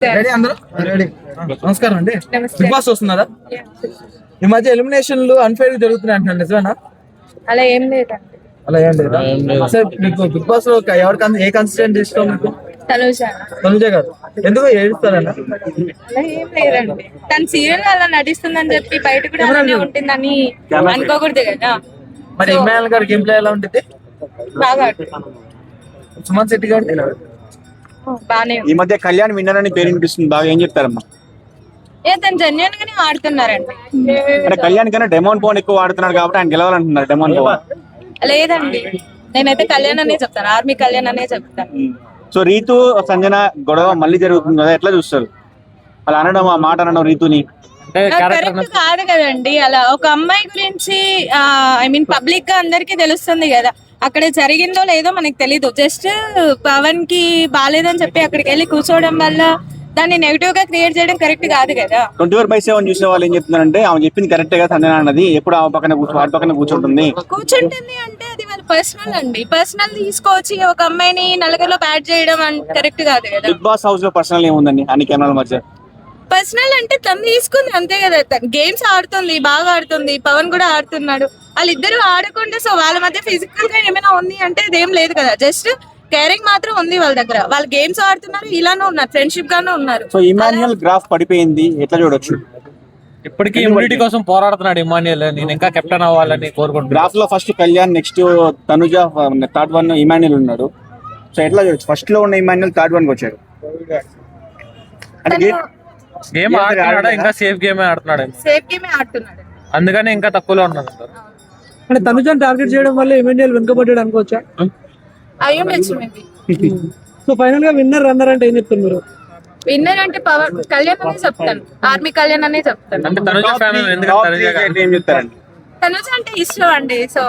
Ready అందరూ ready. నమస్కారం అండి. నమస్తే. బిగ్ బాస్ వస్తున్నారా? ఈ మధ్య ఎలిమినేషన్లు అన్ఫేర్ గా జరుగుతున్నాయి అంటున్నాను, నిజమేనా? అలా ఏం లేదండి. అలా ఏం లేదా? అసలు మీకు బిగ్ బాస్ లో ఎవరికి ఏ కన్సిస్టెంట్ ఇష్టం మీకు? తనుజ గారు. ఎందుకు ఏడుస్తారన్న? అలా ఏం లేదండి. తన సీరియల్ అలా నటిస్తుందని చెప్పి బయట కూడా అలానే ఉంటుందని అనుకోకూడదు కదా. మరి ఇమ్మాయిల్ గారి గేమ్ ప్లే ఎలా ఉంటుంది? బాగా ఆడుతుంది. సుమన్ శెట్టి గారు బానే ఈ మధ్య కళ్యాణ్ విన్నర్ అని పేరు వినిపిస్తుంది, బాగా ఏం చెప్తారమ్మా? తను జెన్యున్ గానే ఆడుతున్నారండి. అంటే కళ్యాణ్ కన్నా డెమోన్ పవన్ ఎక్కువ ఆడుతున్నాడు కాబట్టి ఆయన గెలవాలంటున్నారు డెమోన్ పవన్. లేదండి, నేనైతే కళ్యాణ్ అనే చెప్తాను, ఆర్మీ కళ్యాణ్ అనే చెప్తాను. సో రీతు సంజన గొడవ మళ్ళీ జరుగుతుంది కదా, ఎట్లా చూస్తారు? అలా అనడం, ఆ మాట అనడం రీతుని కరెక్ట్ కాదు కదండి. అలా ఒక అమ్మాయి గురించి ఐ మీన్ పబ్లిక్ గా అందరికి తెలుస్తుంది కదా, అక్కడ జరిగిందో లేదో మనకి తెలీదు. జస్ట్ పవన్ కి బాలేదని చెప్పి అక్కడికి వెళ్ళి కూర్చోవడం వల్ల దాన్ని నెగిటివ్ గా క్రియేట్ చేయడం కరెక్ట్ కాదు కదా. 24/7 చూసే వాళ్ళు ఏం చెప్తున్నారంటే ఆమె చెప్పింది కరెక్టే కదా సంజన అన్నది, ఎప్పుడు ఆమె పక్కన వాటి పక్కన కూర్చుంటుంది అంటే అది వాళ్ళ పర్సనల్ అండి. పర్సనల్ తీసుకొచ్చి ఒక అమ్మాయిని నలుగురిలో బ్యాట్ చేయడం కరెక్ట్ కాదు కదా. బిగ్ బాస్ హౌస్ లో పర్సనల్ ఏముందండి అన్ని కెమెరాల మధ్య? పర్సనల్ అంటే తను తీసుకుంది అంతే కదా. గేమ్స్ ఆడుతుంది, బాగా ఆడుతుంది, పవన్ కూడా ఆడుతున్నాడు. వాళ్ళిద్దరు ఆడకుండా సో వాళ్ళ మధ్య ఫిజికల్ గా ఏమైనా ఉంది అంటే అదేం లేదు కదా. జస్ట్ కేరింగ్ మాత్రం ఉంది వాళ్ళ దగ్గర. వాళ్ళు గేమ్స్ ఆడుతున్నారు, ఇలానే ఉన్నారు, ఫ్రెండ్షిప్ గానే ఉన్నారు. సో ఇమాన్యుయల్ గ్రాఫ్ పడిపోయింది, ఎట్లా చూడొచ్చు? ఇప్పటికీ ఇమ్యూనిటీ కోసం పోరాడుతున్నాడు ఇమాన్యుయల్. నేను ఇంకా కెప్టెన్ అవ్వాలని కోరుకుంటున్నాను. గ్రాఫ్ లో first Kalyan, next Tanuja, third one Emmanuel ఉన్నాడు. సో ఎట్లా చూడొచ్చు? ఫస్ట్ లో ఉన్న ఇమాన్యుయల్ థర్డ్ వన్ కి వచ్చాడు. అంటే గేమ్ ఆడుతున్నాడా? ఇంకా సేఫ్ గేమ్ ఆడుతున్నాడు, సేఫ్ గేమే ఆడుతున్నాడు, అందుకని ఇంకా తక్కువలో ఉన్నాడు. అంటే తనుజని టార్గెట్ చేయడం వల్ల ఇమాన్యుయల్ వెనుకబడ్డాడు అనుకోవచ్చా? అయ్యి ఉండొచ్చు మేబీ. సో ఫైనల్ గా విన్నర్ రన్నర్ అంటే ఏం చెప్తున్నారు? విన్నర్ అంటే పవన్ కళ్యాణ్ అనే చెప్తాను, ఆర్మీ కళ్యాణ్ అనే చెప్తాను. అంటే తనుజ ఫ్యాన్, ఎందుకంటే ఏం చెప్తారండి? తనుజ అంటే ఇష్టం అండి. సో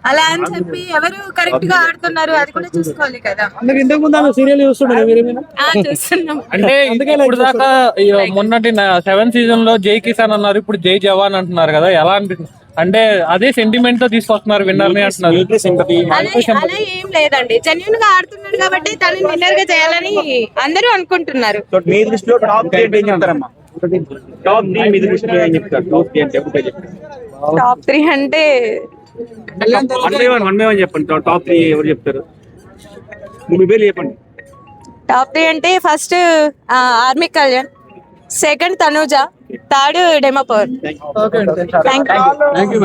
అలా అని చెప్పి ఎవరు కరెక్ట్ గా ఆడుతున్నారు అది కూడా చూసుకోవాలి కదా. ఇంతకు ముందు ఆమె సీరియల్ చూస్తున్నాడు మీరేమైనా? చూస్తున్నాం. అంటే ఇప్పుడు దాకా మొన్నటి 7th సీజన్ లో జై కిసాన్ అన్నారు, ఇప్పుడు జై జవాన్ అంటున్నారు కదా, ఎలా అనిపిస్తుంది? అంటే అదే సెంటిమెంట్ తో తీసుకొస్తున్నారు విన్నర్ ని అంటున్నారు. అలా ఏం లేదండి, జెన్యున్ గా ఆడుతున్నాడు కాబట్టి తనని విన్నర్ గా చేయాలని అందరూ అనుకుంటున్నారు. మీ దృష్టిలో టాప్ 3 ఏం చెప్తారమ్మా? టాప్ 3 మీ దృష్టిలో ఏం చెప్తారు? టాప్ 3 అంటే వన్ బై వన్ చెప్పండి. టాప్ 3 ఎవరు చెప్తారు? మీ పేరు చెప్పండి. టాప్ 3 అంటే first army Kalyan, second Tanuja, third demo power. Thank you.